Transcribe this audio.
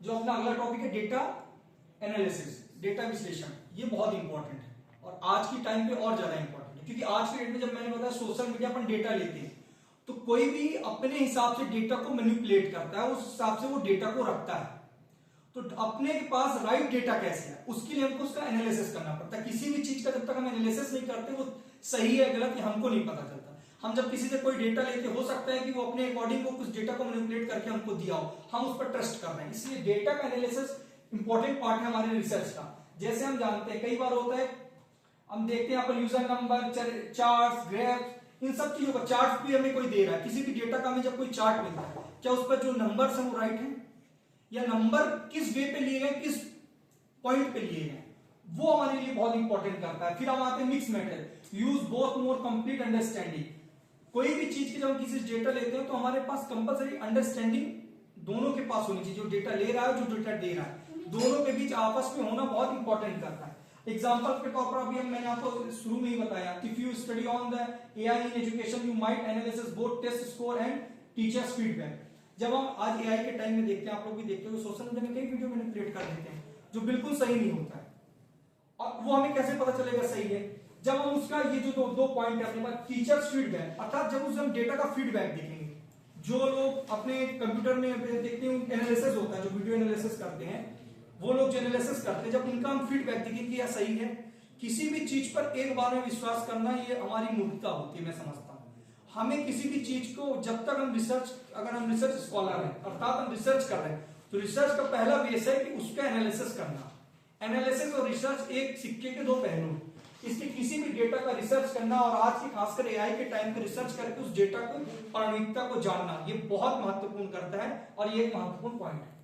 जो अपना अगला टॉपिक है डेटा एनालिसिस, डेटा विश्लेषण, ये बहुत इंपॉर्टेंट है और आज की टाइम पे और ज्यादा इंपॉर्टेंट है, क्योंकि आज के डेट में जब मैंने बताया सोशल मीडिया पर डेटा लेते हैं तो कोई भी अपने हिसाब से डेटा को मैनिपुलेट करता है, उस हिसाब से वो डेटा को रखता है। तो अपने के पास राइट डेटा कैसे है उसके लिए हमको उसका एनालिसिस करना पड़ता है। किसी भी चीज का जब तक हम एनालिसिस नहीं करते वो सही है गलत है हमको नहीं पता चलता। हम जब किसी से कोई डेटा लेते हो सकता है कि वो अपने अकॉर्डिंग को कुछ डेटा को मैनिपुलेट करके हमको दिया हो, हम उस पर ट्रस्ट कर रहे हैं। इसलिए डेटा का एनालिसिस इंपॉर्टेंट पार्ट है हमारे रिसर्च का। जैसे हम जानते हैं कई बार होता है हम देखते हैं यहाँ पर यूजर नंबर, चार्ट्स, ग्राफ्स, इन सब चीजों का चार्ट भी हमें कोई दे रहा है। किसी भी डेटा का हमें जब कोई चार्ट मिलता है, क्या उस पर जो नंबर्स हैं वो राइट है या नंबर किस वे पे लिए गए, किस पॉइंट पे लिए गए, वो हमारे लिए बहुत इंपॉर्टेंट करता है। फिर हम आते हैं mix method, use both more complete understanding. कोई भी चीज की जब हम किसी डेटा लेते हैं तो हमारे पास कंपलसरी अंडरस्टैंडिंग दोनों के पास होनी चाहिए। जो डेटा ले रहा है, जो डेटा दे रहा है, दोनों के बीच आपस में होना बहुत इंपॉर्टेंट करता है। एग्जाम्पल के तौर पर अभी मैंने आपको शुरू में ही बताया, if you study on the AI in education you might analysis both test score and teachers feedback. जब हम आज एआई के टाइम में देखते हैं, आप लोग भी देखते हो सोशल मीडिया में कई वीडियो मैनिपुलेट कर देते हैं जो बिल्कुल सही नहीं होता है, और वो हमें कैसे पता चलेगा सही है? जब हम उसका ये जो दो पॉइंट है अपने पास, टीचर्स फीडबैक, अर्थात जब उसे हम डेटा का फीडबैक देखेंगे। जो लोग अपने कंप्यूटर में देखते हैं एनालिसिस होता है, जो वीडियो एनालिसिस करते हैं, वो लोग जो एनालिसिस करते हैं, जब इनका हम फीडबैक देखेंगे कि यह सही है। किसी भी चीज पर एक बार में विश्वास करना ये हमारी मूर्खता होती है, मैं समझता हूं। हमें किसी भी चीज को जब तक हम रिसर्च, अगर हम रिसर्च स्कॉलर हैं अर्थात हम रिसर्च कर रहे हैं, तो रिसर्च का पहला बेस है कि उसका एनालिसिस करना। एनालिसिस और रिसर्च एक सिक्के के दो पहलू। इसके किसी भी डेटा का रिसर्च करना और आज के खासकर एआई के टाइम पे रिसर्च करके उस डेटा को प्रामाणिकता को जानना, ये बहुत महत्वपूर्ण करता है और ये एक महत्वपूर्ण पॉइंट है।